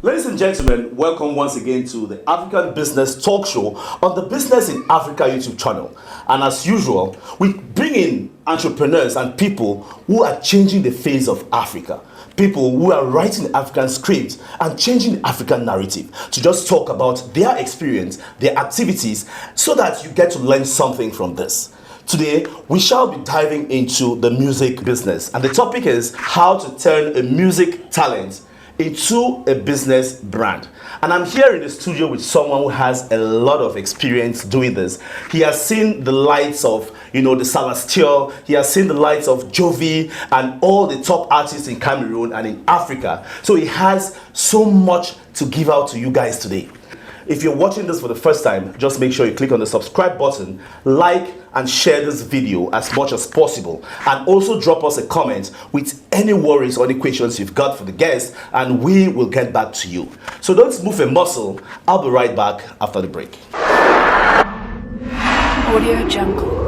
Ladies and gentlemen, welcome once again to the African Business Talk Show on the Business in Africa YouTube channel. And as usual, we bring in entrepreneurs and people who are changing the face of Africa. People who are writing the African script and changing the African narrative to just talk about their experience, their activities, so that you get to learn something from this. Today, we shall be diving into the music business, and the topic is how to turn a music talent into a business brand. And I'm here in the studio with someone who has a lot of experience doing this. He has seen the lights of, the Celestial, he has seen the lights of Jovi and all the top artists in Cameroon and in Africa. So he has so much to give out to you guys today. If you're watching this for the first time, just make sure you click on the subscribe button, like and share this video as much as possible, and also drop us a comment with any worries or any questions you've got for the guest, and we will get back to you. So don't move a muscle. I'll be right back after the break. Audio Jungle.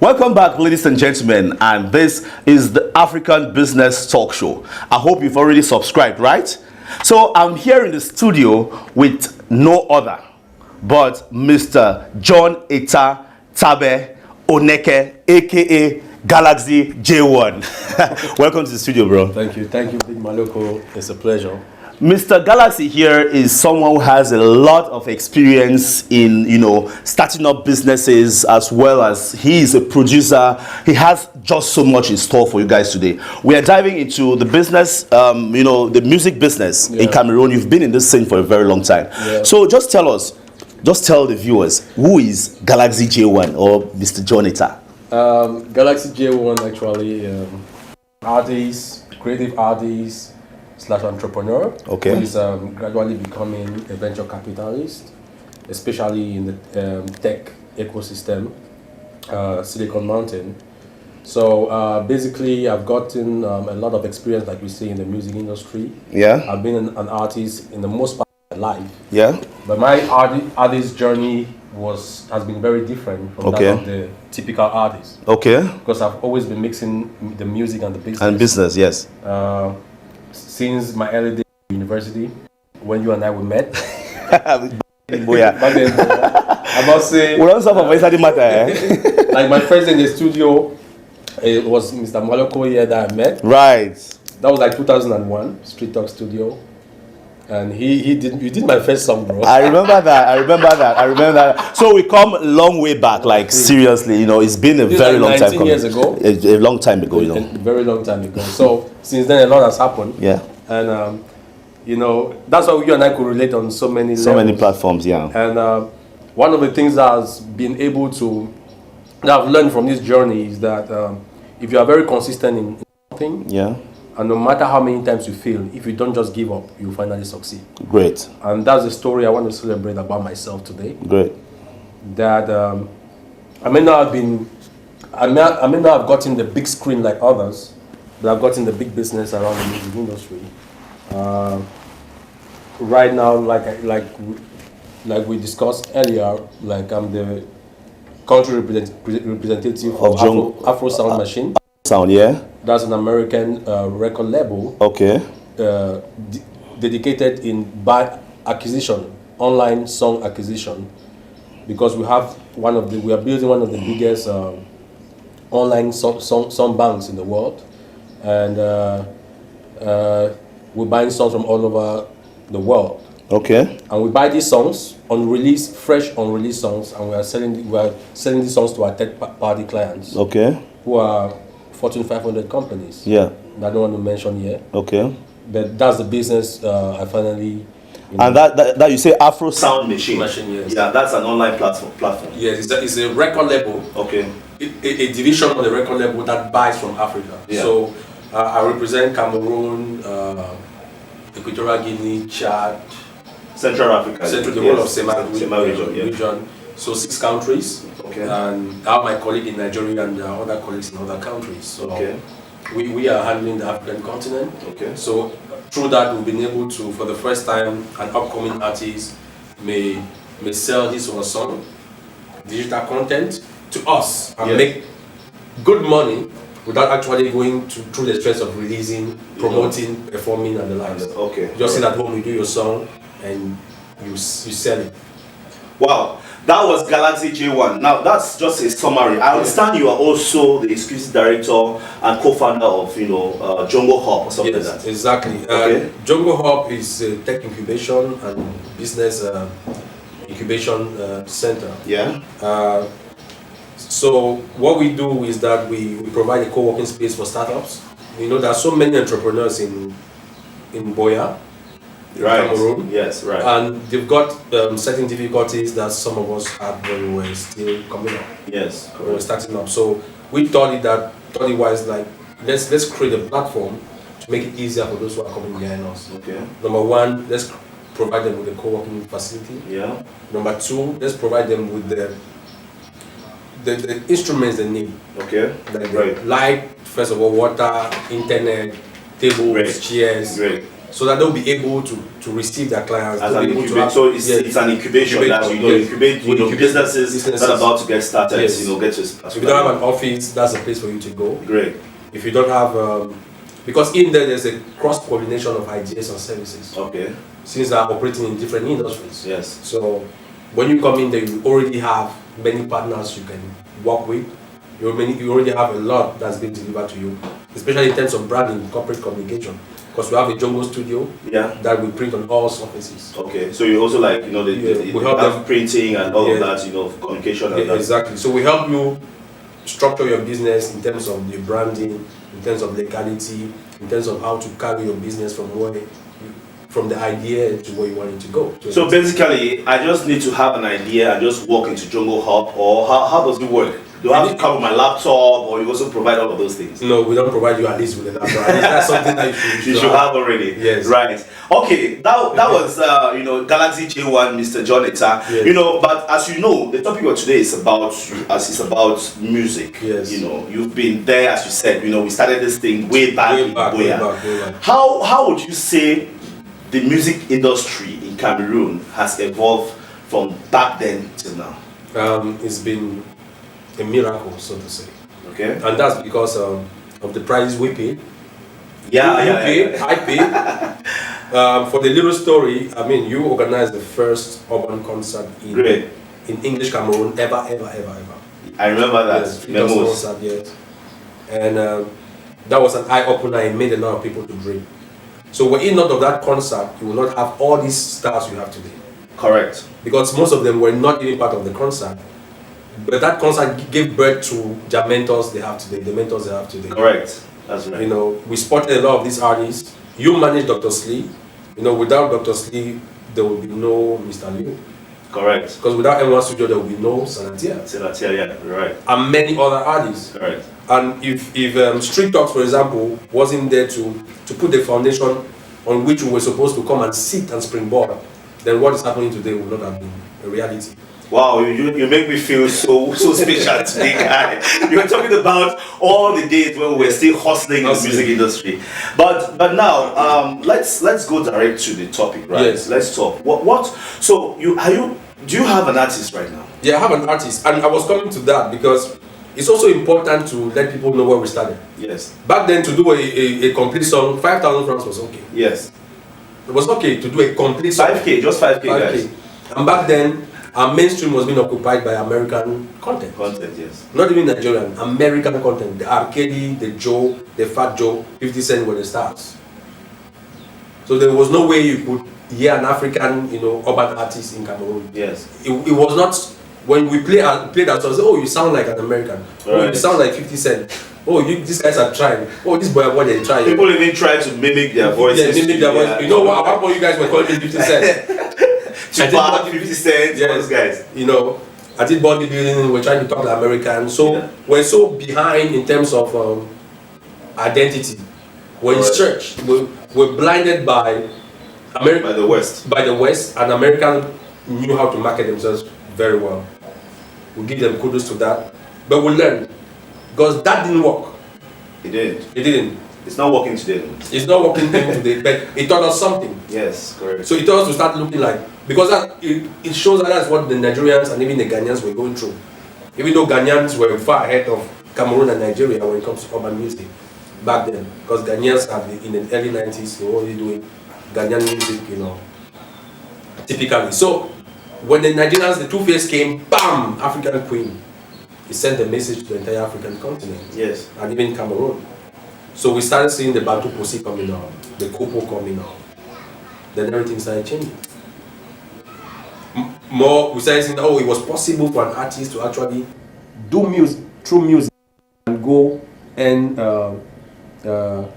Welcome back, ladies and gentlemen, and this is the African Business Talk Show. I hope you've already subscribed, right? So I'm here in the studio with no other but Mr. John Etta Tabe Oneke, a.k.a. Galaxy J1. Welcome to the studio, bro. Thank you, Big Maloko. It's a pleasure. Mr. Galaxy here is someone who has a lot of experience in, starting up businesses, as well as he is a producer. He has just so much in store for you guys today. We are diving into the business, the music business in Cameroon. You've been in this scene for a very long time. Yeah. So just tell the viewers, who is Galaxy J1 or Mr. John Etta? Galaxy J1 actually, artist, creative artist, / entrepreneur. Okay. Who is gradually becoming a venture capitalist, especially in the tech ecosystem, Silicon Mountain. So basically, I've gotten a lot of experience, like we say, in the music industry. Yeah. I've been an artist in the most part of my life. Yeah. But my artist journey has been very different from that of the typical artist. Okay. Because I've always been mixing the music and the business. And business, yes. Since my early days in university, when you and I were met. Buea. Back then, I must say. We don't suffer for inside matter, eh? Like my friends in the studio, it was Mr. Maloko here that I met. Right. That was like 2001, Street Talk Studio. And you did my first song, bro. I remember that. So we come a long way back, like seriously, it's been a very long time. 19 years ago. A long time ago, A very long time ago. So since then, a lot has happened. Yeah. And that's why you and I could relate on so many levels. Many platforms, yeah. And one of the things that I've learned from this journey is that if you are very consistent in something, yeah. And no matter how many times you fail, if you don't just give up, you finally succeed. Great. And that's the story I want to celebrate about myself today. Great. That I may not have gotten the big screen like others, but I've gotten the big business around the music industry. Right now, like we discussed earlier, like I'm the country representative of Afro Sound Machine. Sound, yeah. That's an American record label. Okay. Dedicated in online song acquisition, because we are building one of the biggest online song banks in the world, and we're buying songs from all over the world. Okay. And we buy these songs fresh unreleased songs, and we are selling these songs to our third-party clients. Okay. Who are Fortune 500 companies. Yeah. That I don't want to mention here. Okay. But that's the business I finally. And that you say Afro Sound Machine. Yes. Yeah, that's an online platform. Yes, it's a record label. Okay. A division of the record label that buys from Africa. Yeah. So I represent Cameroon, Equatorial Guinea, Chad, Central Africa. The whole of Sema region. So 6 countries. Okay. And I have my colleague in Nigeria and other colleagues in other countries. So we are handling the African continent. Okay. So through that, we've been able to, for the first time, an upcoming artist may sell his or her song, digital content to us and Yes. make good money without actually going through the stress of releasing, promoting, performing, and the likes. Okay. Just sit at home, you do your song, and you sell it. Wow, that was Galaxy J1. Now that's just a summary. I understand you are also the exclusive director and co-founder of Jongo Hub or something Yes, like that. exactly. Okay. Jongo Hub is a tech incubation and business incubation center. Yeah. So what we do is that we provide a co-working space for startups. There are so many entrepreneurs in Buea, Right. Cameroon. Yes. Right. And they've got certain difficulties that some of us had when we were still coming up. Yes. When we were starting up. So we thought it wise, like let's create a platform to make it easier for those who are coming behind us. Okay. Number one, let's provide them with a co-working facility. Yeah. Number two, let's provide them with the instruments they need. Okay. Like Right. light, first of all, water, internet, tables, Great. chairs. Great. So that they'll be able to receive their clients. As they'll an be able to incubator, have- so it's, yes. it's an incubation that Yes. incubate We incubate businesses that are about to get started. Yes. Get to. If you don't have an office, that's a place for you to go. Great. If you don't have, because in there's a cross-pollination of ideas and services, Okay. since they are operating in different industries. Yes. So when you come in there, you already have many partners you can work with. You already have a lot that's been delivered to you, especially in terms of branding, corporate communication. Because we have a Jongo studio Yeah. that we print on all surfaces. Okay. So you also like We the help them. printing and all Yeah. of that, communication and Yeah, that. exactly. So we help you structure your business in terms of the branding, in terms of legality, in terms of how to carry your business from the idea to where you want it to go. So basically, I just need to have an idea and just walk into Jongo Hub, or how does it work? Do I have to come with my laptop, or you also provide all of those things? No, we don't provide you at least with a laptop. At least that's something that You should have already. Yes. Right. Okay. That was Galaxy J1, Mr. John Etta. Yes. But as you know, the topic of today is about music. Yes. You've been there, as you said. We started this thing way back in Buea. Way back. How would you say the music industry in Cameroon has evolved from back then till now? It's been a miracle, so to say. Okay. And that's because of the prices we pay. Yeah. I pay. For the little story, you organized the first urban concert in English Cameroon ever. I remember that. Yes, Memos. Concert, yes. And that was an eye-opener. It made a lot of people to dream. So were it not of that concert, you will not have all these stars you have today. Correct. Because most of them were not even part of the concert. But that concert gave birth to the mentors they have today. Correct. That's right. We spotted a lot of these artists. You manage Dr. Slee. Without Dr. Slee, there will be no Mr. Liu. Correct. Because without M1 Studio, there will be no Sanatia. Yeah, right. And many other artists. Correct. And if Street Talks, for example, wasn't there to put the foundation on which we were supposed to come and sit and springboard, then what is happening today would not have been a reality. Wow, you make me feel so special today, guy. You were talking about all the days when we were still hustling in the music industry. But now, let's go direct to the topic, right? Yes. Let's talk. So do you have an artist right now? Yeah, I have an artist, and I was coming to that because it's also important to let people know where we started. Yes. Back then, to do a complete song, 5,000 francs was okay. Yes. It was okay to do a complete song. 5K, just 5K, guys. And back then, our mainstream was being occupied by American content. Yes. Not even Nigerian, American content. The A.k.a., the Joe, the Fat Joe, 50 Cent were the stars. So there was no way you could hear an African, urban artist in Cameroon. Yes. It was not, when we played that song, oh, you sound like an American. Oh, you sound like 50 Cent. Oh, these guys are trying. Oh, this boy, what they trying. People even try to mimic their voices. Yeah, mimic their voice. You know what? How about you guys were calling me 50 Cent? Tupac, 50 Cent, all those guys. I did bodybuilding, we're trying to talk to Americans. So we're so behind in terms of identity. We're in search. We're blinded by America. By the West. By the West, and Americans knew how to market themselves very well. We give them kudos to that. But we learned. Because that didn't work. It did. It didn't. It's not working today. It's not working today, but it taught us something. Yes, correct. So it taught us to start looking like, because it shows that that's what the Nigerians and even the Ghanaians were going through. Even though Ghanaians were far ahead of Cameroon and Nigeria when it comes to urban music back then, because Ghanaians in the early 90s, they were already doing Ghanaian music, you know, typically. So when the Nigerians, the Two-Face came, bam, African Queen. It sent a message to the entire African continent. Yes. And even Cameroon. So we started seeing the Bantu Pussy coming out, the Kopo coming out. Then everything started changing. We started saying, oh, it was possible for an artist to actually do music, through music, and go and a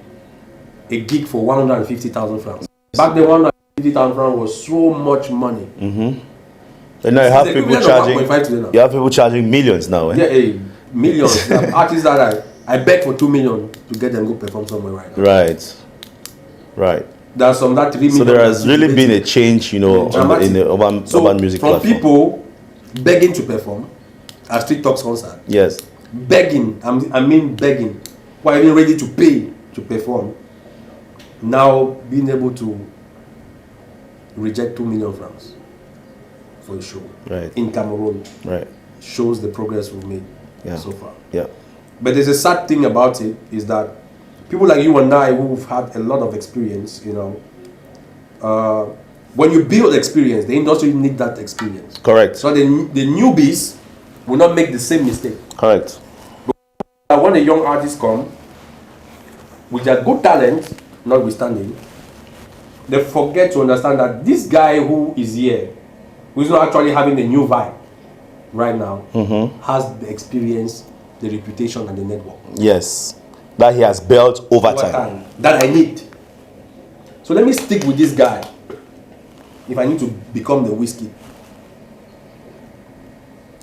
gig for 150,000 francs. Back then, 150,000 francs was so much money. Mm-hmm. And now you have people charging millions now. Yeah, millions. Artists that I beg for 2 million to get them go perform somewhere right now. Right. There's some that 3 million. So there has really been a change, you know, in the urban music from platform. People begging to perform at Street Talks concert. Yes. Begging, I mean begging, who are even ready to pay to perform. Now being able to reject 2 million francs for a show in Cameroon shows the progress we've made so far. Yeah. But there's a sad thing about it is that people like you and I who've had a lot of experience, you know, when you build experience, the industry need that experience. Correct. So the newbies will not make the same mistake. Correct. But when a young artist come with their good talent, notwithstanding, they forget to understand that this guy who is here, who is not actually having a new vibe right now, has the experience, the reputation, and the network. Yes. That he has built over time. That I need. So let me stick with this guy if I need to become the whiskey.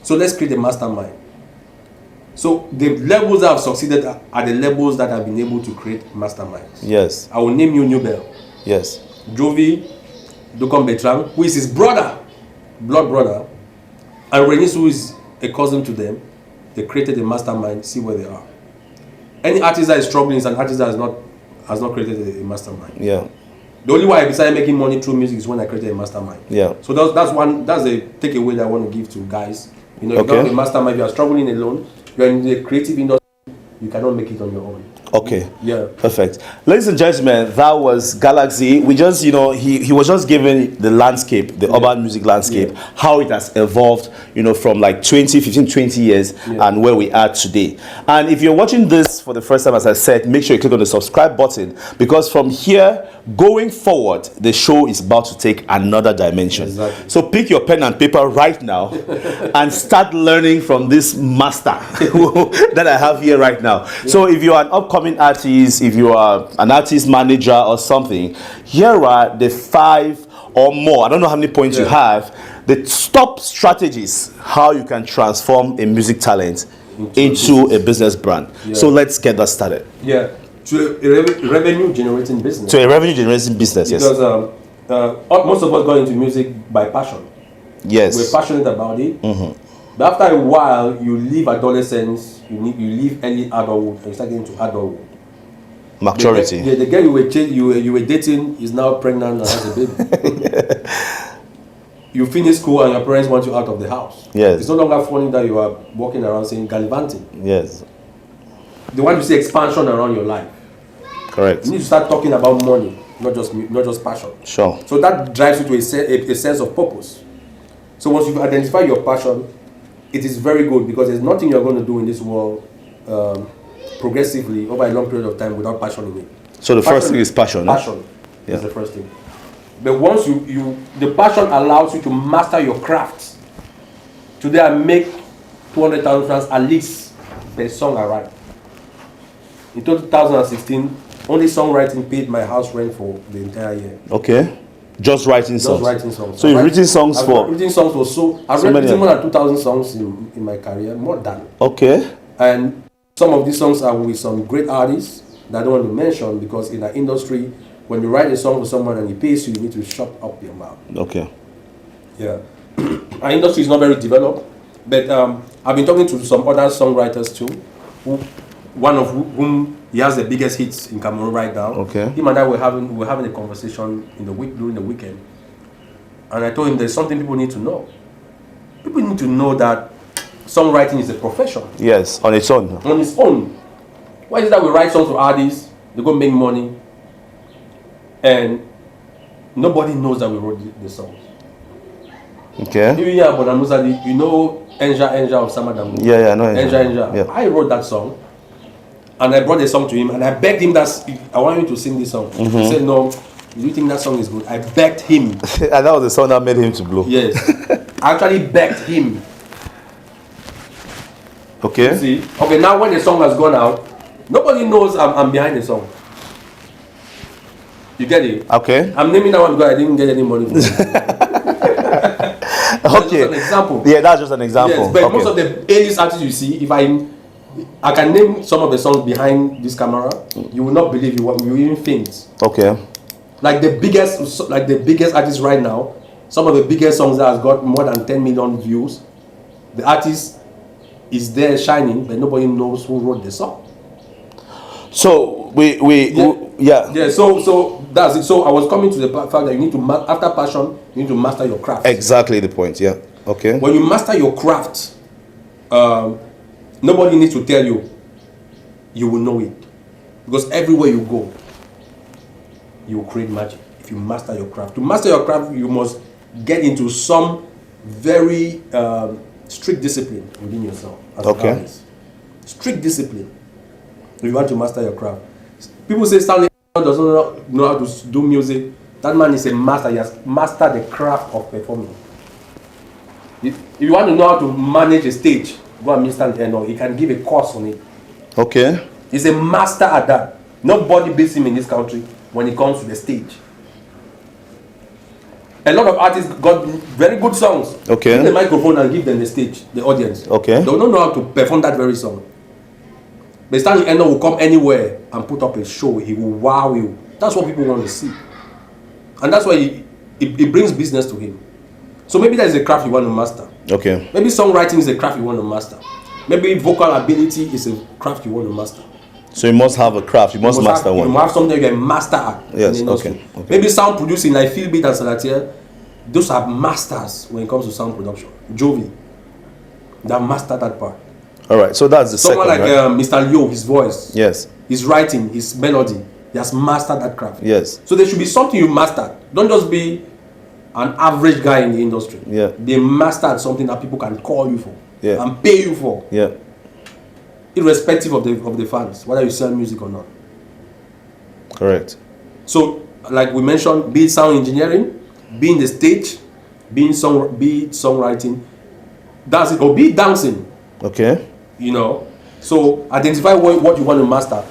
So let's create a mastermind. So the levels that have succeeded are the levels that have been able to create masterminds. Yes. I will name you Nubel. Yes. Jovi, Dokon Betran, who is his brother, blood brother, and Renis, who is a cousin to them. They created a mastermind, see where they are. Any artist that is struggling is an artist that has not created a mastermind. Yeah. The only way I decided making money through music is when I created a mastermind. Yeah. So that's a takeaway that I want to give to guys. You know, if you have a mastermind, you are struggling alone, you are in the creative industry, you cannot make it on your own. Okay. Yeah. Perfect. Ladies and gentlemen, that was Galaxy. We just, you know, he was just giving the landscape, the urban music landscape, how it has evolved, you know, from like 20 years and where we are today. And if you're watching this for the first time, as I said, make sure you click on the subscribe button, because from here going forward, the show is about to take another dimension. Exactly. So pick your pen and paper right now and start learning from this master that I have here right now. So if you're an upcoming artist, if you are an artist manager or something, here are the 5 or more, I don't know how many points you have, the top strategies how you can transform a music talent into a business brand. So let's get that started. To a revenue generating business. To a revenue generating business, because most of us got into music by passion. Yes. We're passionate about it. But after a while, you leave adolescence, you leave early adulthood, and you start getting to adulthood. Maturity. The girl you were dating is now pregnant and has a baby. You finish school and your parents want you out of the house. Yes. It's no longer funny that you are walking around saying gallivanting. Yes. They want to see expansion around your life. Correct. You need to start talking about money, not just passion. Sure. So that drives you to a sense of purpose. So once you've identified your passion, it is very good, because there's nothing you're going to do in this world progressively over a long period of time without passion in it. So the first thing is passion. Passion is the first thing. But once the passion allows you to master your craft. Today I make 200,000 francs at least per song I write. In 2016, only songwriting paid my house rent for the entire year. Okay. Just writing songs. Just writing songs. So you've written songs for... I've written songs for I've written more than 2,000 songs in my career, more than. Okay. And some of these songs are with some great artists that I don't want to mention, because in our industry, when you write a song for someone and he pays you, you need to shut up your mouth. Okay. Yeah. Our industry is not very developed, but I've been talking to some other songwriters too, who one of whom he has the biggest hits in Cameroon right now. Okay. Him and I were having a conversation in the week during the weekend, and I told him there's something people need to know. People need to know that songwriting is a profession. Yes, on its own. On its own. Why is it that we write songs for artists, they go make money, and nobody knows that we wrote the songs? Okay. Even here, Bonamusa, you know Enja of Samadamu? Yeah, I know Enja. Yeah. I wrote that song, and I brought the song to him, and I begged him that I want you to sing this song. He said, no, do you think that song is good? I begged him. And that was the song that made him to blow. Yes. I actually begged him. Okay. See? Okay, now when the song has gone out, nobody knows I'm behind the song. You get it? Okay. I'm naming that one because I didn't get any money from it. That's Okay. just an example. Yeah, that's just an example. Yes, but Okay. most of the A-list artists you see, if I can name some of the songs behind this camera, you will not believe you will even faint. Okay. Like the biggest artists right now, some of the biggest songs that has got more than 10 million views, the artist is there shining, but nobody knows who wrote the song. So Yeah, so that's it. So I was coming to the fact that you need to, after passion, you need to master your craft. Exactly the point. Yeah. Okay. When you master your craft, nobody needs to tell you. You will know it, because everywhere you go, you will create magic. If you master your craft, to master your craft, you must get into some very strict discipline within yourself. As an artist. Strict discipline. If you want to master your craft. People say Stanley doesn't know how to do music. That man is a master. He has mastered the craft of performing. If you want to know how to manage a stage, go and meet Stanley. No, he can give a course on it. Okay. He's a master at that. Nobody beats him in this country when it comes to the stage. A lot of artists got very good songs. Okay. Give the microphone and give them the stage, the audience. Okay. They don't know how to perform that very song. But Stanley Eno will come anywhere and put up a show. He will wow you. That's what people want to see. And that's why it brings business to him. So maybe that is a craft you want to master. Okay. Maybe songwriting is a craft you want to master. Maybe vocal ability is a craft you want to master. So you must have a craft. You must master one. You must have something you can master at. Yes. In the industry. Okay. Maybe sound producing like Philbeat and Salatiel. Those are masters when it comes to sound production. Jovi, that mastered that part. All right. So that's the Someone second. like Right? Mr. Leo, his voice, Yes. his writing, his melody, he has mastered that craft. Yes. So there should be something you mastered. Don't just be an average guy in the industry. Yeah. They mastered something that people can call you for. Yeah. And pay you for. Yeah. Irrespective of the fans, whether you sell music or not. Correct. So, like we mentioned, be it sound engineering, be in the stage, be it songwriting, that's it, or be it dancing. Okay. You know, so identify what you want to master.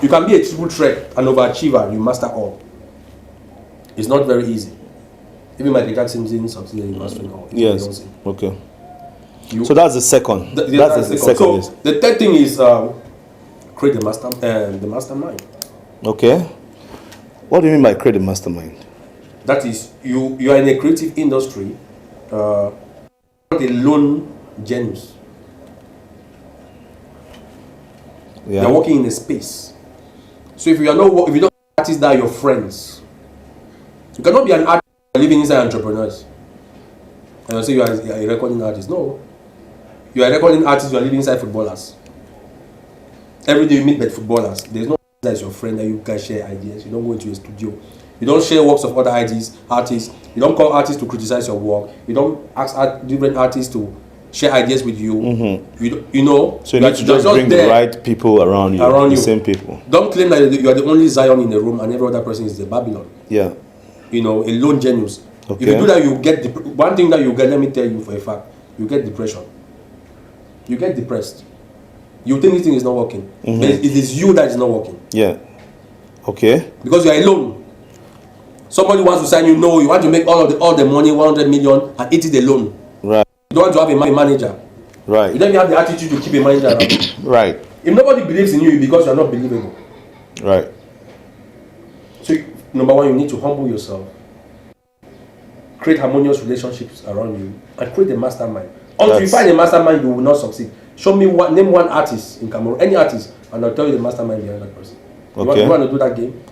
You can be a triple threat, an overachiever. You master all. It's not very easy. Even Michael Jackson didn't succeed in mastering all. Yes. Okay. So that's the second. That's the second. So Yes. the third thing is create the mastermind. Okay. What do you mean by create a mastermind? That is, you are in a creative industry, not a lone genius. Yeah. You're working in a space. So if you don't have artists that are your friends, you cannot be an artist living inside entrepreneurs. And you say you are a recording artist. No. You are a recording artist, you are living inside footballers. Every day you meet with footballers. There's no that is your friend that you guys share ideas. You don't go into a studio. You don't share works of other artists. You don't call artists to criticize your work. You don't ask different artists to share ideas with you. You know. So you need to just bring the right people around you. The same people. Don't claim that you are the only Zion in the room and every other person is the Babylon. Yeah. You know, a lone genius. Okay. If you do that, you get one thing that you get. Let me tell you for a fact, you get depression. You get depressed. You think this thing is not working, but it is you that is not working. Yeah. Okay. Because you are alone. Somebody wants to sign you. No, you want to make all the money, 100 million, and eat it alone. Right. You don't want to have a manager. Right. You don't even have the attitude to keep a manager around. Right. If nobody believes in you, because you are not believable. Right. So, number one, you need to humble yourself. Create harmonious relationships around you, and create a mastermind. Until you find a mastermind, you will not succeed. Show me name one artist in Cameroon, any artist and I'll tell you the mastermind behind that person. Okay. You want to do that game?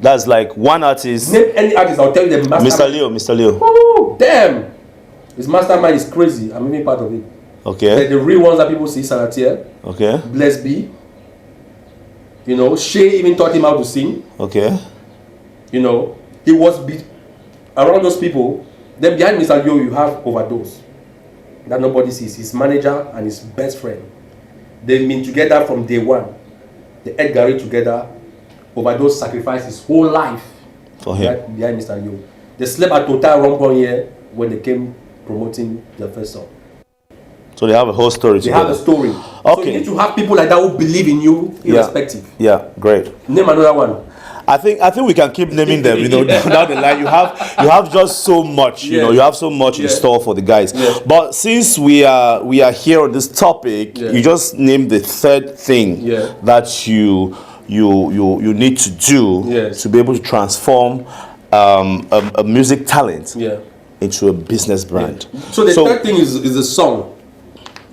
That's like one artist. Name any artist, I'll tell you the mastermind. Mr. Leo. Woo, damn! His mastermind is crazy. I'm even part of it. Okay. The real ones that people see, Salatiel. Okay. Bless B. You know, Shay even taught him how to sing. Okay. You know, he was around those people. Then behind Mr. Leo, you have Overdose. That nobody sees. His manager and his best friend. They've been together from day one. They ate Gary together. Overdose sacrificed his whole life for him. Behind Mr. Leo. They slept at Total Rompon here when they came promoting their first song. So they have a whole story together. They have a story. Okay. So you need to have people like that who believe in you, irrespective. Yeah, great. Name another one. I think we can keep naming them. You know, down the line, you have just so much. You know, you have so much in store for the guys. Yeah. But since we are here on this topic, you just named the third thing that you need to do to be able to transform a music talent into a business brand. Yeah. So the third thing is the song.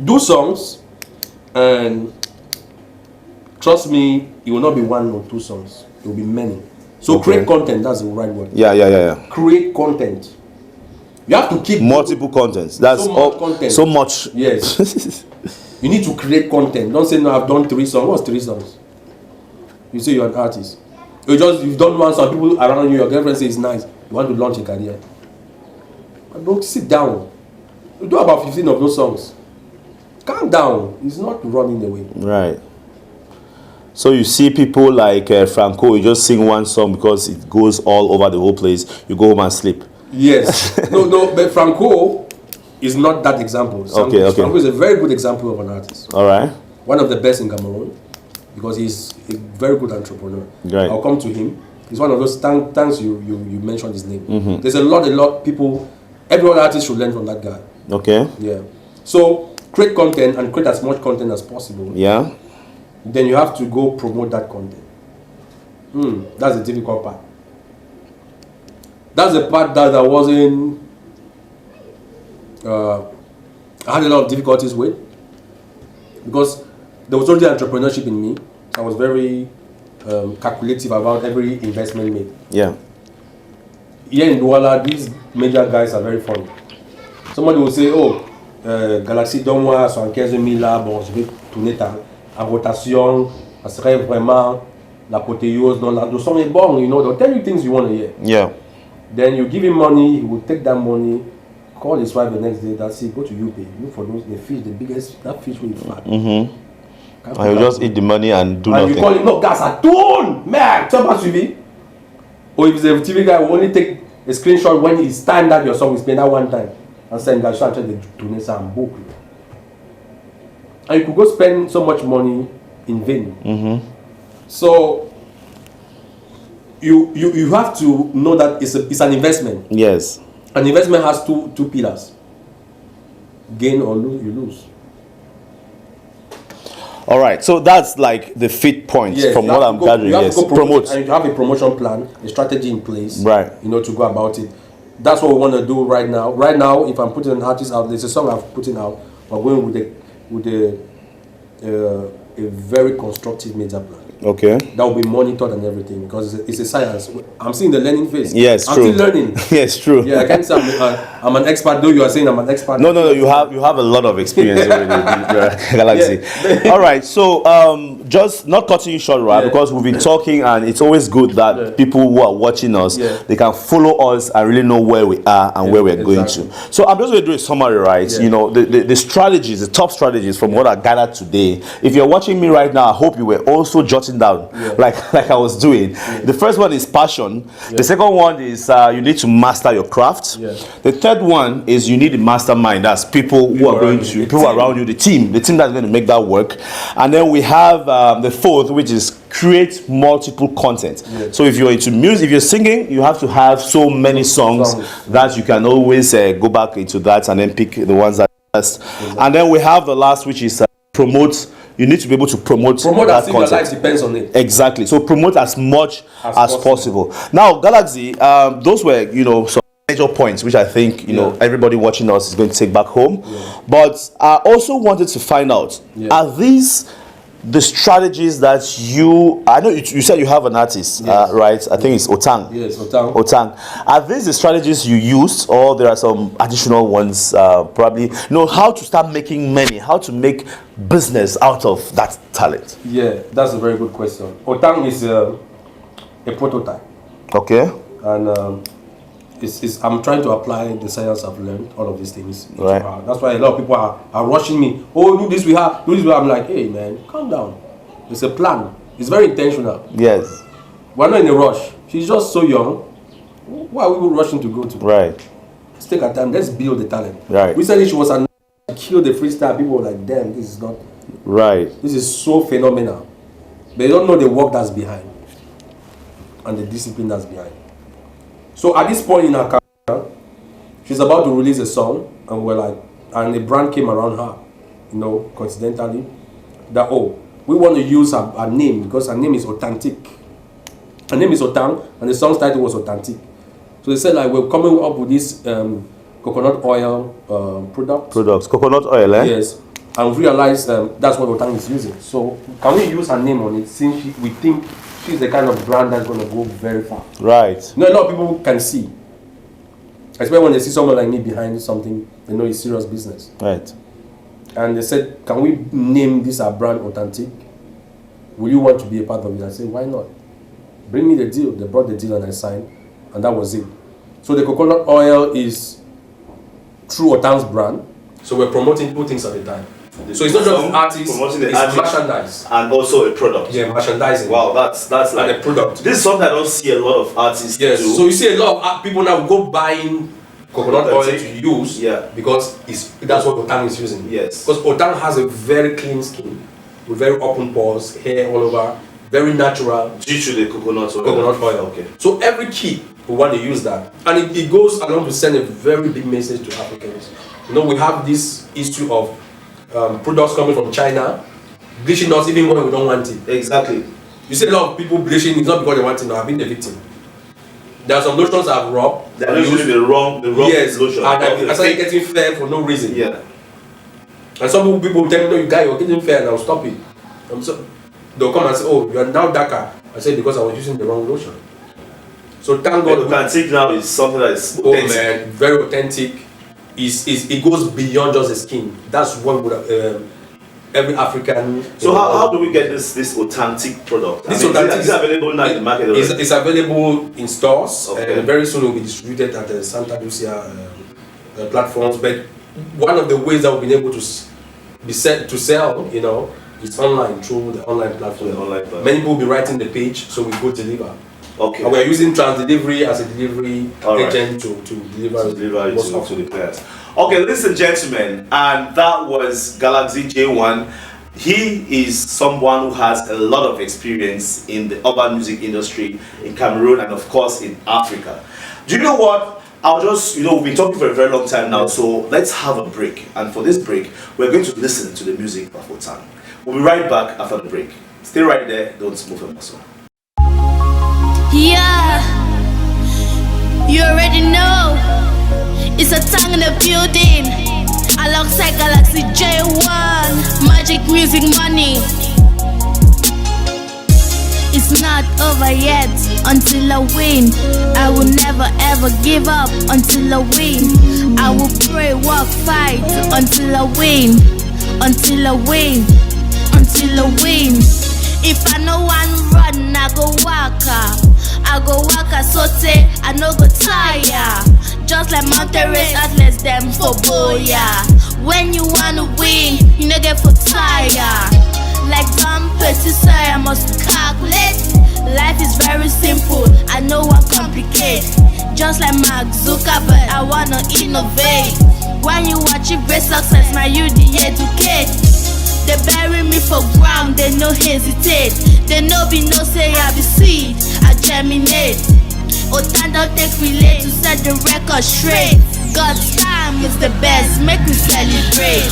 Do songs, and trust me, it will not be one or two songs. It will be many. So create content. That's the right word. Yeah. Create content. You have to keep multiple contents. That's so much content. So much. Yes. You need to create content. Don't say no. I've done 3 songs. What's 3 songs? You say you're an artist. You've done one song. People around you, your girlfriend says it's nice. You want to launch a career. But don't sit down. You do about 15 of those songs. Calm down. It's not running away. Right. So you see people like Franco, you just sing one song because it goes all over the whole place. You go home and sleep. Yes. No, but Franco is not that example. Okay. Franco is a very good example of an artist. All right. One of the best in Cameroon because he's a very good entrepreneur. Right. I'll come to him. He's one of those, thanks you mentioned his name. Mm-hmm. There's a lot people, every other artist should learn from that guy. Okay. Yeah. So create content and create as much content as possible. Yeah. Then you have to go promote that content. That's the difficult part. That's the part that I wasn't. I had a lot of difficulties with because there was already entrepreneurship in me. I was very calculative about every investment made. Yeah. Here in Douala, these major guys are very funny. Somebody will say, "Oh, Galaxy, donne-moi 75 000 là, bon, je vais tourner en rotation, ça serait vraiment l'apothéose, le son est bon, you know, they'll tell you things you want to hear. Yeah. Then you give him money, he will take that money, call his wife the next day, that's it, go to UK, look for those, the fish, the biggest, that fish will be fat. Mm-hmm. And you just eat the money and do nothing. And you call him, no, gas, I don't, man, tu pas suivi? Or if it's a TV guy, will only take a screenshot when it's time that your song is playing that one time, and send that shot to the Tunisia and book. And you could go spend so much money in vain. Mm-hmm. So you have to know that it's an investment. Yes. An investment has two pillars. Gain or lose, you lose. All right. So that's like the fit point from what I'm gathering. Yes. Promote. And you have a promotion plan, a strategy in place. Right. You know, to go about it. That's what we want to do right now. Right now, if I'm putting an artist out, there's a song I'm putting out. We're going with a very constructive media plan. Okay. That will be monitored and everything because it's a science. I'm seeing the learning phase. Yes, I'm true. still learning. Yes, true. Yeah, I can't say I'm an expert. Though you are saying I'm an expert. No. You have a lot of experience already. Galaxy. Yeah. All right. So just not cutting you short, right? Because we've been talking, and it's always good that people who are watching us they can follow us and really know where we are and where we're going to. So I'm just going to do a summary, right? You know, the strategies, the top strategies from what I gathered today. If you're watching me right now, I hope you were also jotting down like I was doing. The first one is passion. The second one is you need to master your craft. The third one is you need a mastermind. That's people who are going to people around you, the team that's going to make that work. And then we have the fourth, which is create multiple content. So if you're into music, if you're singing, you have to have so many songs that you can always go back into that and then pick the ones that are best. And then we have the last, which is promote. You need to be able to promote that content. Your life depends on it. Exactly. So promote as much as possible. Now, Galaxy, those were, some major points which I think, everybody watching us is going to take back home. But I also wanted to find out, are these the strategies that I know you said you have an artist, Yes. right? I think it's Otang. Yes, Otang. Otang. Are these the strategies you used, or there are some additional ones? Probably know how to start making money, how to make business out of that talent. Yeah, that's a very good question. Otang is a prototype, Okay. and I'm trying to apply the science I've learned, all of these things. Right. That's why a lot of people are rushing me. Oh, do this, do this. I'm like, hey man, calm down. It's a plan. It's very intentional. Yes. We're not in a rush. She's just so young. Why are we rushing to go to? Right. Let's take our time. Let's build the talent. Right. Recently, she was killed the freestyle. People were like, damn, this is not. Right. This is so phenomenal. They don't know the work that's behind and the discipline that's behind. So at this point in her career, she's about to release a song, and we're like, and a brand came around her, coincidentally, that we want to use her name because her name is authentic. Her name is Otang, and the song's title was Authentic. So they said like we're coming up with this coconut oil Products, coconut oil, eh? Yes, and we realized that's what Otang is using. So can we use her name on it since we think she's the kind of brand that's going to go very far? Right. A lot of people can see. Especially when they see someone like me behind something, they know it's serious business. Right. And they said, can we name this our brand Authentic? Will you want to be a part of it? I said, why not? Bring me the deal. They brought the deal and I signed, and that was it. So the coconut oil is through Otang's brand. So we're promoting two things at a time. So it's not just artists, promoting the it's artist merchandise. and also a product. Yeah, merchandising. Wow, that's like a product. This is something I don't see a lot of artists Yes. do. So you see a lot of people now go buying coconut oil to use, because that's what Otang is using. Yes. Because Otang has a very clean skin, with very open pores, hair all over, very natural. Due to the coconut oil. Coconut oil. Okay. So every kid will want to use that, and it goes along to send a very big message to Africans. We have this issue of products coming from China, bleaching us even when we don't want it. Exactly. You see a lot of people bleaching, it's not because they want it, no, I've been the victim. There are some lotions I've rubbed. They're using the wrong yes, lotion. And I started getting fair for no reason. Yeah. And some people tell me, no, you guy, you're getting fair, and I'll stop it. They'll come and say, oh, you are now darker. I say, because I was using the wrong lotion. So thank God. Authentic now is something that is authentic. Oh man, very authentic. It goes beyond just the skin. That's what would every African. So how do we get this authentic product? This authentic is available now in the market already? It's available in stores. Okay. Very soon it will be distributed at the Santa Lucia platforms. But one of the ways that we've been able to be set to sell, is online through the online platform. Many people will be writing the page, so we go deliver. Okay. And we are using trans delivery as a delivery agent to deliver to the players. Okay, ladies and gentlemen, and that was Galaxy J1. He is someone who has a lot of experience in the urban music industry in Cameroon and of course in Africa. Do you know what? I'll just, we've been talking for a very long time now, so let's have a break. And for this break, we're going to listen to the music of Otang. We'll be right back after the break. Stay right there, don't move a muscle. Yeah, you already know it's Otang in the building alongside Galaxy J1, Magic Music Money. It's not over yet until I win. I will never ever give up until I win. I will pray, walk, fight until I win. Until I win. Until I win. If I know one run, I go waka. I go waka sote, I no go tire. Just like mountain race athletes them for Buea. When you wanna win, you no get for tire. Like dumb petty say, I must calculate. Life is very simple, I know what complicate. Just like Mark Zuckerberg, I wanna innovate. When you watch it, great success, now you the educate. They bury me for ground, they no hesitate. They no be no say I be seed, I germinate. Otang don't take relay to set the record straight. God's time is the best, make me celebrate.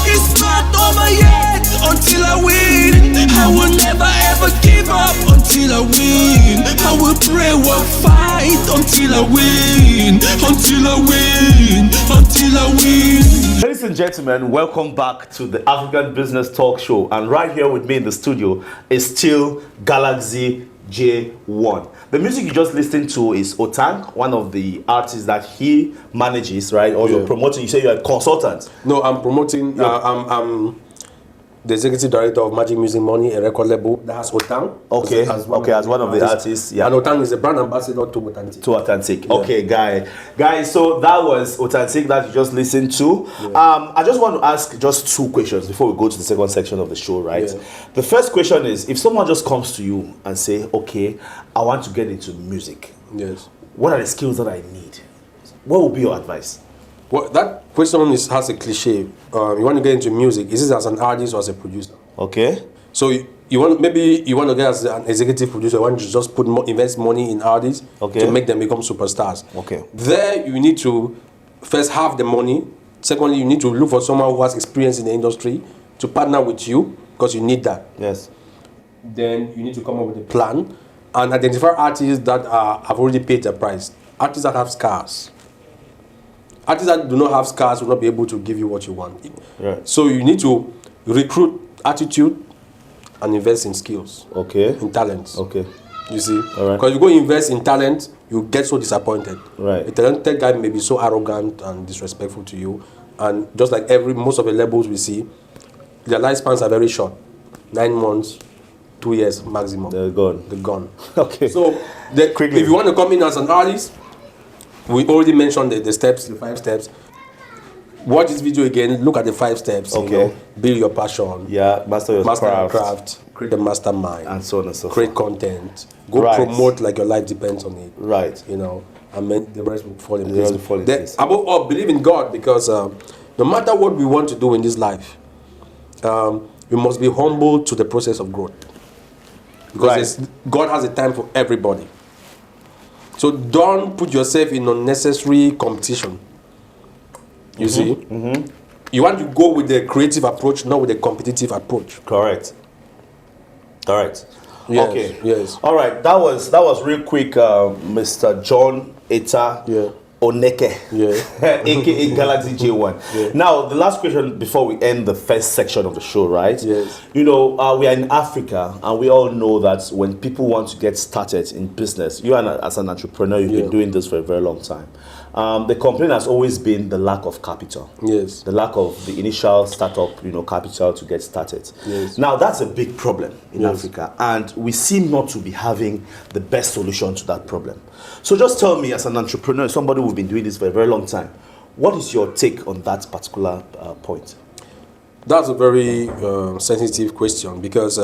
It's not over yet until I win. I will never ever give up until I win. I will pray, work, fight until I win. Until I win. Until I win. Ladies Ladies and gentlemen, welcome back to the African Business Talk Show. And right here with me in the studio is still Galaxy J1. The music you just listened to is Otang, one of the artists that he manages, right? Or you're promoting. You say you're a consultant. No, I'm promoting. I'm the executive director of Magic Music Money, a record label that has Otang. Okay, as one of the artists. Yeah. And Otang is a brand ambassador to Authentic. To Authentic. Yeah. Okay, guys. So that was Authentic that you just listened to. Yeah. I just want to ask just two questions before we go to the second section of the show, right? Yeah. The first question is, if someone just comes to you and say, okay, I want to get into music. Yes. What are the skills that I need? What would be your advice? Well, that question has a cliche. You want to get into music. Is it as an artist or as a producer? Okay. So you want to get as an executive producer. You want to just invest money in artists to make them become superstars. Okay. There you need to first have the money. Secondly, you need to look for someone who has experience in the industry to partner with you because you need that. Yes. Then you need to come up with a plan and identify artists that have already paid their price. Artists that have scars. Artists that do not have scars will not be able to give you what you want. Right. So you need to recruit attitude and invest in skills. Okay. In talents. Okay. You see? All right. Because you go invest in talent, you get so disappointed. Right. A talented guy may be so arrogant and disrespectful to you. And just like most of the labels we see, their lifespans are very short. 9 months, 2 years maximum. They're gone. They're gone. Okay. So if you want to come in as an artist, we already mentioned the steps, the 5 steps. Watch this video again. Look at the 5 steps. Okay. You know, build your passion. Yeah. Master your craft. Create a mastermind. And so on and so forth. Create content. Go promote like your life depends on it. Right. You know, and then the rest will fall in place. Above all, believe in God because no matter what we want to do in this life, we must be humble to the process of growth. Because God has a time for everybody. So don't put yourself in unnecessary competition. You see? Mm-hmm. You want to go with the creative approach, not with the competitive approach. Correct. Yes, Okay. Yes. All right. That was real quick, Mr. John Etta Oneke, a.k.a. Galaxy J1. Yeah. Now, the last question before we end the first section of the show, right? Yes. You know, we are in Africa, and we all know that when people want to get started in business, you as an entrepreneur, you've been doing this for a very long time. The complaint has always been the lack of capital. Yes. The lack of the initial startup, capital to get started. Yes. Now, that's a big problem in Africa, and we seem not to be having the best solution to that problem. So just tell me, as an entrepreneur, somebody who's been doing this for a very long time, what is your take on that particular point? That's a very sensitive question because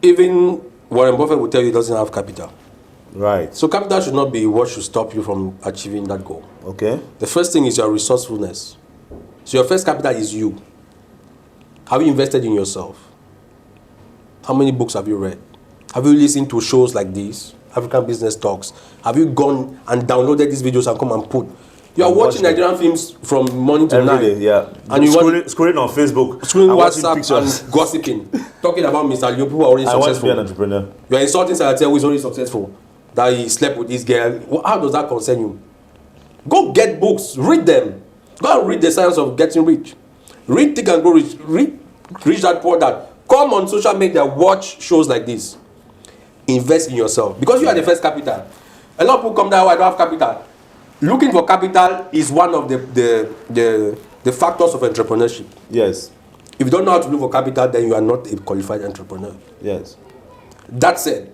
even Warren Buffett will tell you he doesn't have capital. Right. So capital should not be what should stop you from achieving that goal. Okay. The first thing is your resourcefulness. So your first capital is you. Have you invested in yourself? How many books have you read? Have you listened to shows like this, African Business Talks? Have you gone and downloaded these videos and come and put? You are watching Nigerian films from morning to night. Day, yeah. And you scrolling on Facebook, scrolling WhatsApp and gossiping, talking about Mr. Leo, who are already successful. I want to be an entrepreneur. You are insulting Salatel, who is already successful. That he slept with this girl. How does that concern you? Go get books, read them. Go and read the science of getting rich. Read Think and Grow Rich. Read Rich Dad Poor Dad. Come on social media, watch shows like this. Invest in yourself because you are the first capital. A lot of people come down, I don't have capital. Looking for capital is one of the factors of entrepreneurship. Yes. If you don't know how to look for capital, then you are not a qualified entrepreneur. Yes. That said,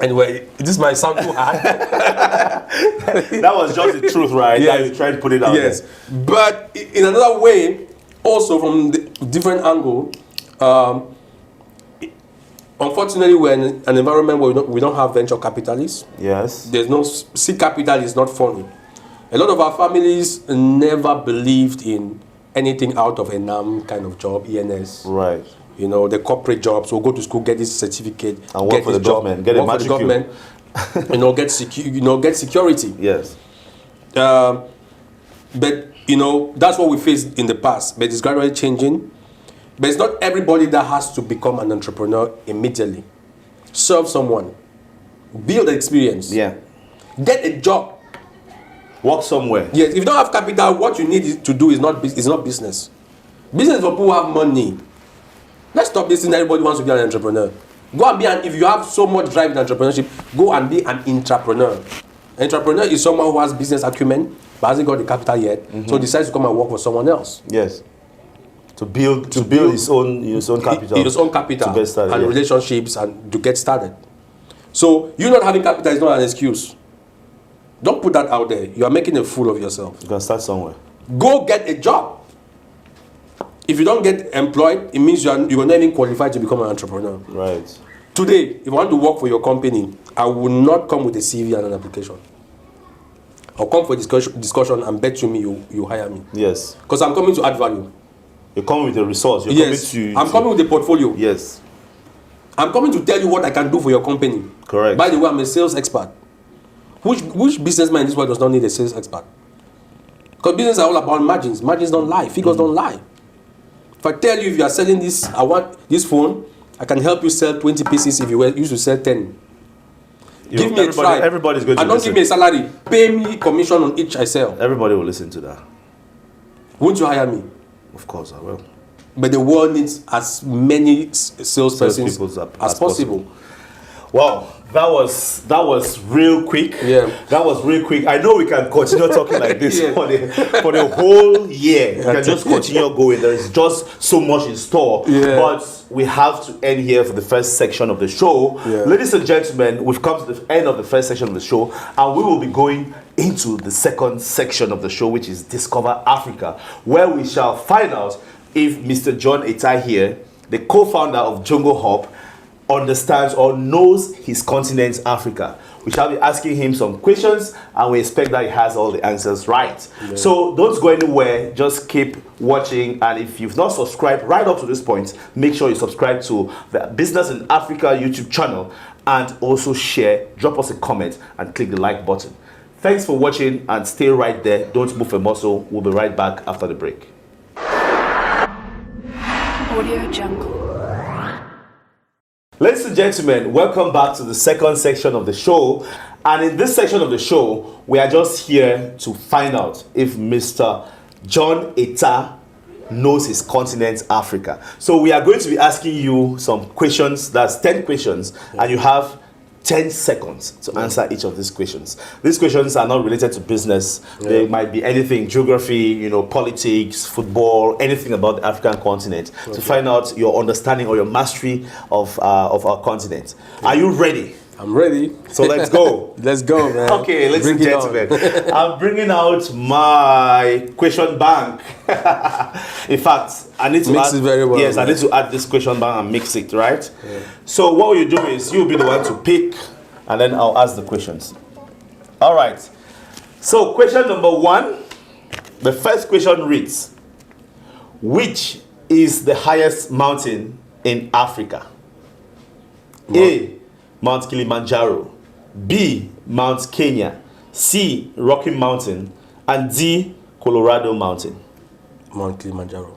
anyway, this might sound too hard. That was just the truth, right? Yes. That you tried to put it out. Yes. But in another way, also from the different angle, unfortunately, we're in an environment where we don't have venture capitalists. Yes. There's no seed capital is not funny. A lot of our families never believed in anything out of a NAM kind of job, ENS. Right. You know, the corporate jobs. So go to school, get this certificate, and work for the government, get a magic government. Get security. Yes. But that's what we faced in the past. But it's gradually changing. But it's not everybody that has to become an entrepreneur immediately. Serve someone. Build experience. Yeah. Get a job. Work somewhere. Yes, if you don't have capital, what you need to do is not business. Business for people who have money. Let's stop this thing. Everybody wants to be an entrepreneur. Go and be if you have so much drive in entrepreneurship, go and be an entrepreneur. Entrepreneur is someone who has business acumen but hasn't got the capital yet, so decides to come and work for someone else. Yes. To build his own capital. His own capital to get started, and relationships and to get started. So you not having capital is not an excuse. Don't put that out there. You are making a fool of yourself. You can start somewhere. Go get a job. If you don't get employed, it means you are not even qualified to become an entrepreneur. Right. Today, if you want to work for your company, I will not come with a CV and an application. I'll come for a discussion and bet you hire me. Yes. Because I'm coming to add value. You're coming with a resource. You're I'm coming with a portfolio. Yes. I'm coming to tell you what I can do for your company. Correct. By the way, I'm a sales expert. Which businessman in this world does not need a sales expert? Because business are all about margins. Margins don't lie. Figures don't lie. If I tell you if you are selling this, I want this phone, I can help you sell 20 pieces if you used to sell 10. Give me a try. Everybody's going to and don't listen. give me a salary. Pay me commission on each I sell. Everybody will listen to that. Won't you hire me? Of course I will. But the world needs as many salespersons as possible. Wow, that was real quick. Yeah. That was real quick. I know we can continue talking like this Yeah. for the whole year. We can just continue going. There is just so much in store. Yeah. But we have to end here for the first section of the show. Yeah. Ladies and gentlemen, we've come to the end of the first section of the show, and we will be going into the second section of the show, which is Discover Africa, where we shall find out if Mr. John Etta here, the co-founder of Jongo Hub, understands or knows his continent, Africa. We shall be asking him some questions, and we expect that he has all the answers right. Yeah. So don't go anywhere, just keep watching, and if you've not subscribed right up to this point, make sure you subscribe to the Business in Africa YouTube channel, and also share, drop us a comment, and click the like button. Thanks for watching, and stay right there. Don't move a muscle. We'll be right back after the break. Audio Jungle. Ladies and gentlemen, welcome back to the second section of the show. And in this section of the show, we are just here to find out if Mr. John Etta knows his continent, Africa. So we are going to be asking you some questions. That's 10 questions, and you have 10 seconds to answer each of these questions. These questions are not related to business. They might be anything, geography, politics, football, anything about the African continent, to find out your understanding or your mastery of our continent. Are you ready? I'm ready. So let's go. Let's go, man. Okay, ladies and gentlemen, I'm bringing out my question bank. In fact, I need to mix it very well. Yes, man. I need to add this question bank and mix it, right? Yeah. So what you do is you'll be the one to pick, and then I'll ask the questions. All right. So question number 1, the first question reads, which is the highest mountain in Africa? A, Mount Kilimanjaro, B, Mount Kenya, C, Rocky Mountain, and D, Colorado Mountain. Mount Kilimanjaro.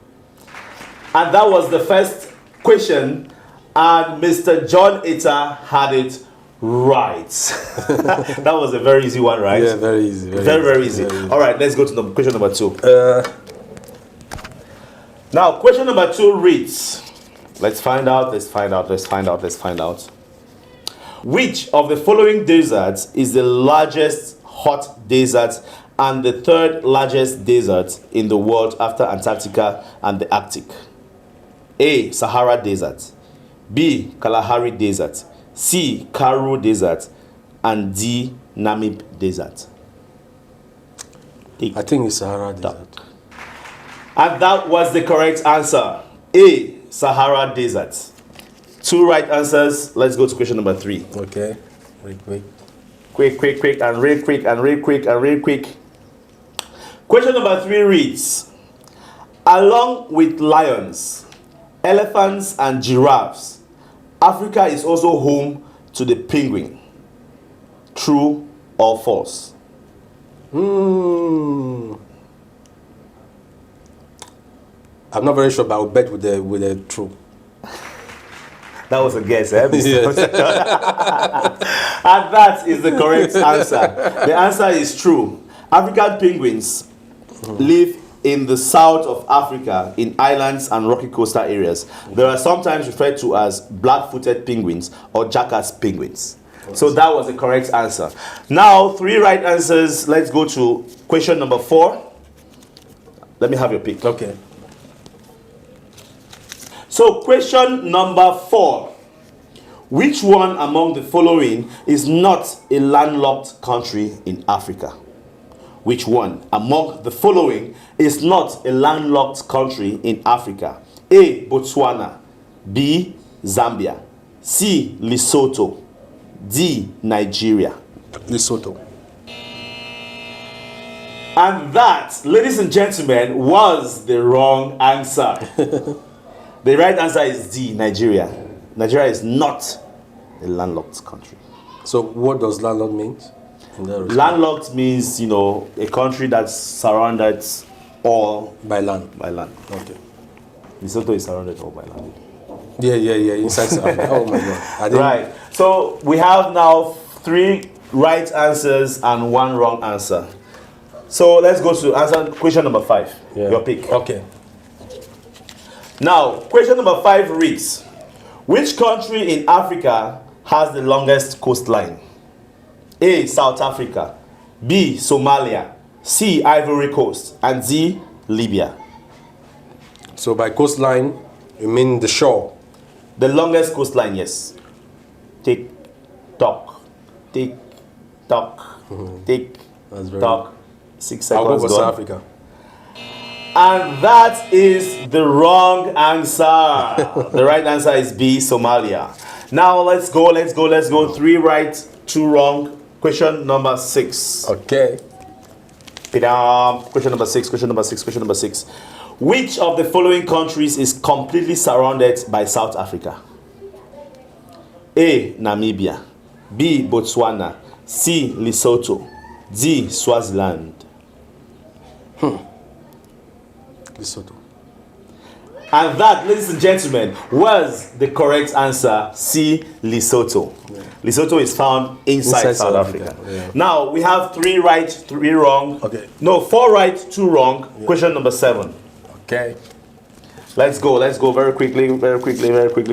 And that was the first question, and Mr. John Etta had it right. That was a very easy one, right? Yeah, very easy. Very easy. All right, let's go to question number 2. Now, question number 2 reads, let's find out. Which of the following deserts is the largest hot desert and the third largest desert in the world after Antarctica and the Arctic? A, Sahara Desert, B, Kalahari Desert, C, Karoo Desert, and D, Namib Desert. I think it's Sahara Desert. And that was the correct answer. A, Sahara Desert. 2 right answers. Let's go to question number 3. Okay. Quick, and real quick. Question number 3 reads, along with lions, elephants, and giraffes, Africa is also home to the penguin. True or false? I'm not very sure, but I'll bet with the true. That was a guess, eh? Yes. And that is the correct answer. The answer is true. African penguins live in the south of Africa in islands and rocky coastal areas. They are sometimes referred to as black-footed penguins or jackass penguins. So that was the correct answer. Now, 3 right answers. Let's go to question number 4. Let me have your pick. Okay. So question number 4. Which one among the following is not a landlocked country in Africa? Which one among the following is not a landlocked country in Africa? A. Botswana. B. Zambia. C. Lesotho. D. Nigeria. Lesotho. And that, ladies and gentlemen, was the wrong answer. The right answer is D. Nigeria. Nigeria is not a landlocked country. So what does landlocked mean? Landlocked means, a country that's surrounded all by land. Okay. Lesotho is surrounded all by land. Yeah. Inside Africa. Oh my God. Right. So we have now 3 right answers and 1 wrong answer. So let's go to answer question number 5. Yeah. Your pick. Okay. Now, question number 5 reads, which country in Africa has the longest coastline? A. South Africa. B. Somalia. C. Ivory Coast. And D. Libya. So by coastline, you mean the shore? The longest coastline, yes. Tick, tock. Tick, tock. Tick, tock. 6 seconds I'll go for gone. South Africa. And that is the wrong answer. The right answer is B. Somalia. Now let's go. 3 right, 2 wrong. Question number 6. Okay. Question number 6. Which of the following countries is completely surrounded by South Africa? A. Namibia. B. Botswana. C. Lesotho. D. Swaziland. Lesotho. And that, ladies and gentlemen, was the correct answer. C. Lesotho. Yeah. Lesotho is found inside South Africa. Yeah. Now we have 3 right, 3 wrong. Okay. No, 4 right, 2 wrong. Yeah. Question number 7. Okay. Let's go very quickly.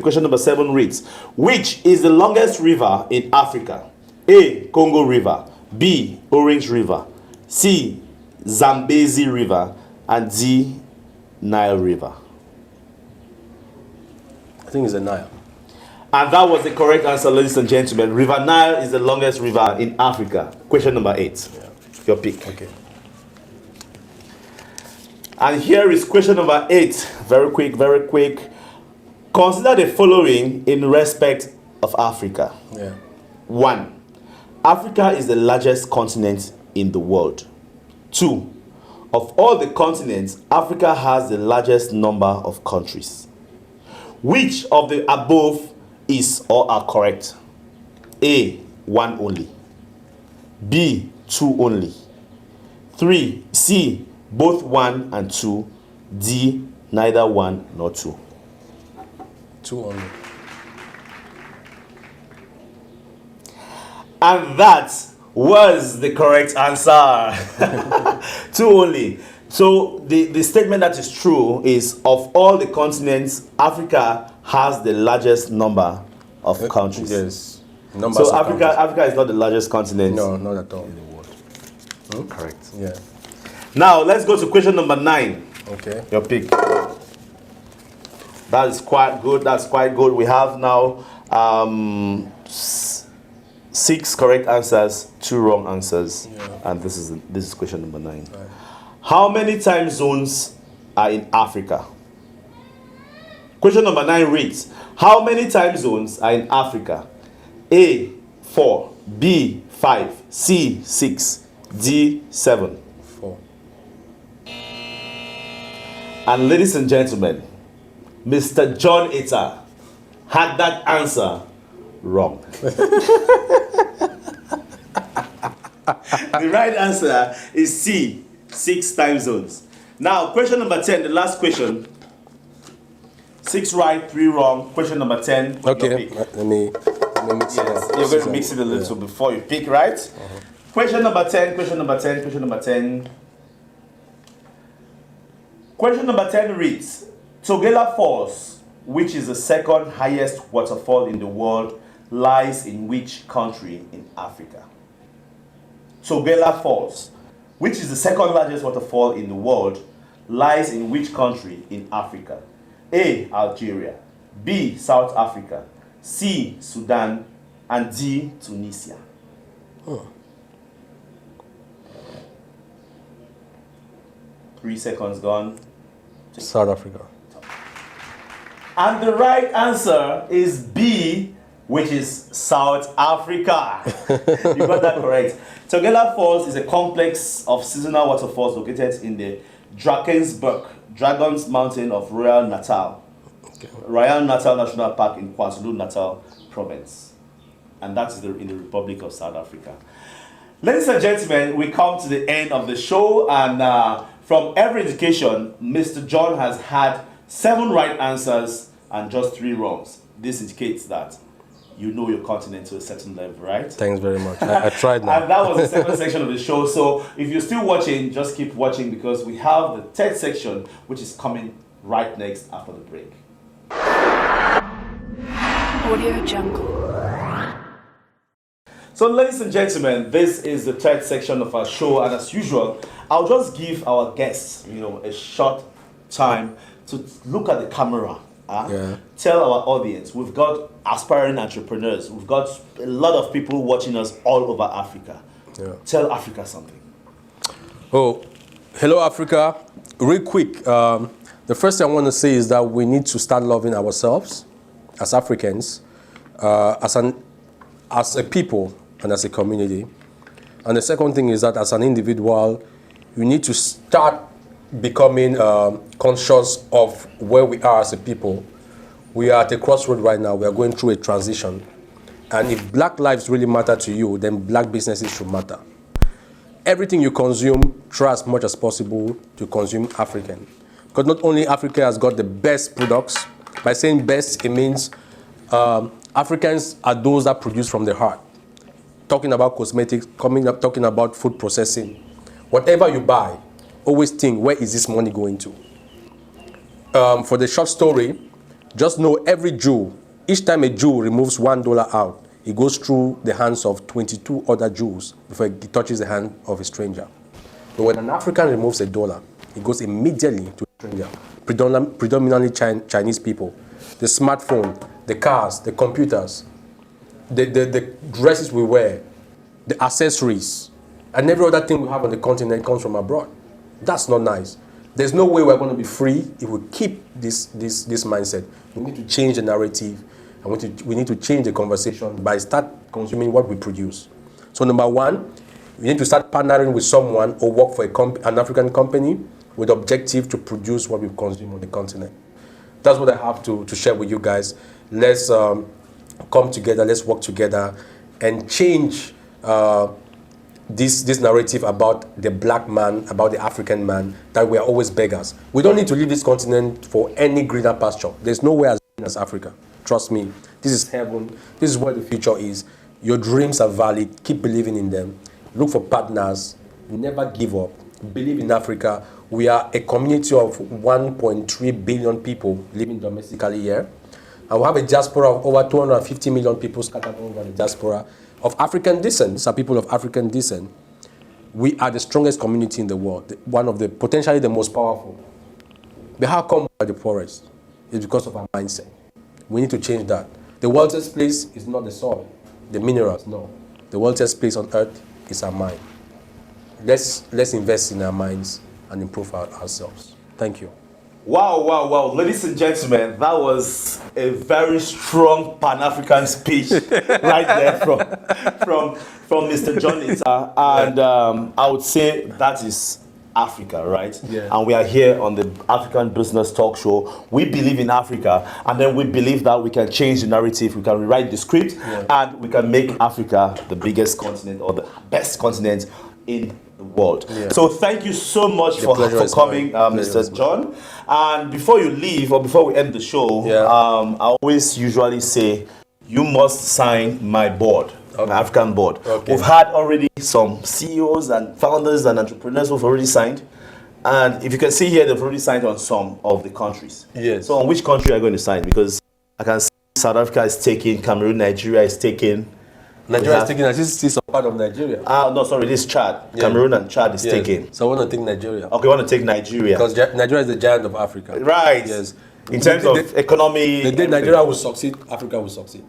Question number 7 reads, which is the longest river in Africa? A. Congo River. B. Orange River. C. Zambezi River. And D. Nile River. I think it's the Nile. And that was the correct answer, ladies and gentlemen. River Nile is the longest river in Africa. Question number 8. Yeah. Your pick. Okay. And here is question number 8. Very quick. Consider the following in respect of Africa. Yeah. 1. Africa is the largest continent in the world. 2. Of all the continents, Africa has the largest number of countries. Which of the above is or are correct? A. 1 only. B. 2 only. 3. C. Both 1 and 2. D. Neither 1 nor 2. 2 only. And that was the correct answer. 2 only. So the statement that is true is, of all the continents, Africa has the largest number of countries. Yes. So Africa is not the largest continent. No, not at all. In the world. Correct. Yeah. Now let's go to question number 9. Okay. Your pick. That is quite good. We have now 6 correct answers, 2 wrong answers, and this is question number 9. Right. How many time zones are in Africa? Question number 9 reads, how many time zones are in Africa? A. 4. B. 5. C. 6. D. 7. 4. And ladies and gentlemen, Mr. John Etta had that answer wrong. The right answer is C. 6 time zones. Now, question number 10, the last question. 6 right, 3 wrong. Question number 10. Okay. Let me mix it up. You're going to mix it a little before you pick, right? Question number 10. Question number 10 reads, Tugela Falls, which is the second highest waterfall in the world, lies in which country in Africa? Tugela Falls, which is the second largest waterfall in the world, lies in which country in Africa? A. Algeria, B. South Africa, C. Sudan, and D. Tunisia. 3 seconds gone. South Africa. And the right answer is B, which is South Africa. You got that correct. Tugela Falls is a complex of seasonal waterfalls located in the Drakensberg, Dragon's Mountain of Royal Natal, Royal Natal National Park in KwaZulu-Natal province. And that is in the Republic of South Africa. Ladies and gentlemen, we come to the end of the show, and from every indication, Mr. John has had 7 right answers and just 3 wrongs. This indicates that you know your continent to a certain level, right? Thanks very much. I tried now. And that was the second section of the show. So if you're still watching, just keep watching, because we have the third section, which is coming right next after the break. Audio Jungle. So ladies and gentlemen, this is the third section of our show, and as usual, I'll just give our guests, a short time to look at the camera. Tell our audience, we've got aspiring entrepreneurs, we've got a lot of people watching us all over Africa. Tell Africa something. Oh, hello Africa. Real quick, the first thing I want to say is that we need to start loving ourselves as Africans, as a people and as a community. And the second thing is that as an individual, you need to start becoming conscious of where we are as a people. We are at a crossroad right now. We are going through a transition. And if black lives really matter to you, then black businesses should matter. Everything you consume, try as much as possible to consume African. Because not only Africa has got the best products, by saying best, it means Africans are those that produce from the heart. Talking about cosmetics, talking about food processing. Whatever you buy, always think, where is this money going to? For the short story, just know every Jew, each time a Jew removes $1 out, it goes through the hands of 22 other Jews before it touches the hand of a stranger. But when an African removes $1, it goes immediately to a stranger, predominantly Chinese people. The smartphone, the cars, the computers, the dresses we wear, the accessories, and every other thing we have on the continent comes from abroad. That's not nice. There's no way we're going to be free if we keep this mindset. We need to change the narrative, and we need to change the conversation by start consuming what we produce. So number 1, we need to start partnering with someone or work for an African company with the objective to produce what we consume on the continent. That's what I have to share with you guys. Let's come together, let's work together and change this narrative about the black man, about the African man, that we are always beggars. We don't need to leave this continent for any greener pasture. There's nowhere as green as Africa. Trust me, this is heaven. This is where the future is. Your dreams are valid. Keep believing in them. Look for partners. Never give up. Believe in Africa. We are a community of 1.3 billion people living domestically here. And we have a diaspora of over 250 million people scattered over the diaspora of African descent. These are people of African descent. We are the strongest community in the world, one of the potentially the most powerful. But how come we are the poorest? It's because of our mindset. We need to change that. The wealthiest place is not the soil, the minerals, no. The wealthiest place on earth is our mind. Let's invest in our minds and improve ourselves. Thank you. Wow. Ladies and gentlemen, that was a very strong Pan-African speech right there from Mr. John Etta. And I would say that is Africa, right? Yeah. And we are here on the African Business Talk Show. We believe in Africa, and then we believe that we can change the narrative, we can rewrite the script, and we can make Africa the biggest continent or the best continent in the world. Yeah. So thank you so much for coming, Mr. John. And before you leave, or before we end the show, I always usually say, you must sign my board. my African board. Okay. We've had already some CEOs and founders and entrepreneurs who've already signed. And if you can see here, they've already signed on some of the countries. Yes. So on which country are you going to sign? Because I can see South Africa is taking, Cameroon, Nigeria is taking. Nigeria is taking, I see some part of Nigeria. No, sorry, this is Chad. Yeah. Cameroon and Chad is Yes. taking. So I want to take Nigeria. Okay, we want to take Nigeria. Because Nigeria is the giant of Africa. Right. Yes. In terms of economy. The day Nigeria will succeed, Africa will succeed.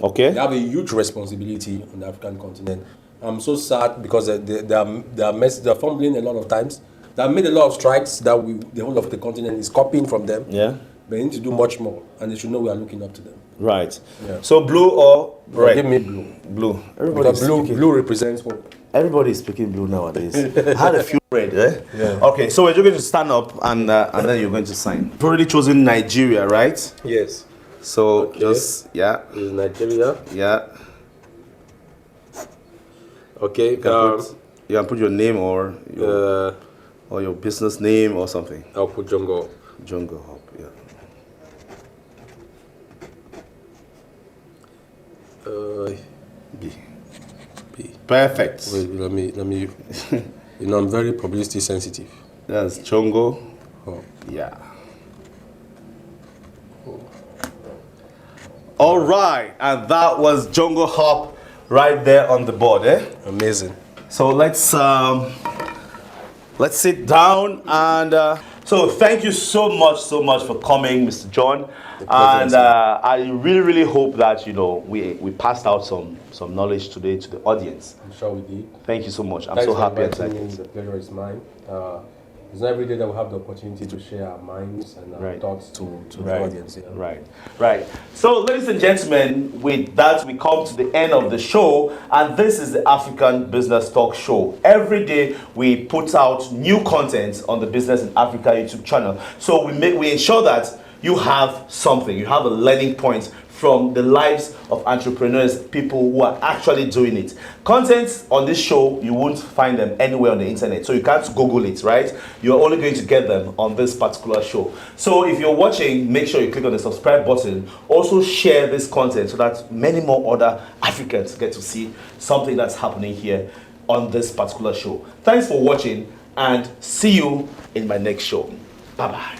Okay. They have a huge responsibility on the African continent. I'm so sad because they are fumbling a lot of times. They have made a lot of strides that the whole of the continent is copying from them. Yeah. But they need to do much more, and they should know we are looking up to them. Right. Yeah. So blue or red? Give me blue. Blue. Because blue represents hope. Everybody is speaking blue nowadays. I had a few red, eh? Yeah. Okay, so we're going to stand up and then you're going to sign. You've already chosen Nigeria, right? Yes. So Okay. just, yeah, This is Nigeria. yeah. Okay. You can put your name or your business name or something. I'll put Jongo. Jongo Hub, yeah. B. B. Perfect. Wait, let me. I'm very publicity sensitive. That's Jongo. Oh. Yeah. All right, and that was Jongo Hub right there on the board, eh? Amazing. So let's sit down and so thank you so much for coming, Mr. John. And I really hope that we passed out some knowledge today to the audience. I'm sure we did. Thank you so much. I'm Thanks so for happy and inviting me. excited. The pleasure is mine. It's not every day that we have the opportunity to share our minds and our Right. thoughts to the audience. Yeah. Right. So, ladies and gentlemen, with that, we come to the end of the show, and this is the African Business Talk Show. Every day, we put out new content on the Business in Africa YouTube channel. So, we ensure that you have something, you have a learning point from the lives of entrepreneurs, people who are actually doing it. Content on this show, you won't find them anywhere on the internet. So you can't Google it, right? You're only going to get them on this particular show. So if you're watching, make sure you click on the subscribe button. Also share this content so that many more other Africans get to see something that's happening here on this particular show. Thanks for watching and see you in my next show. Bye-bye.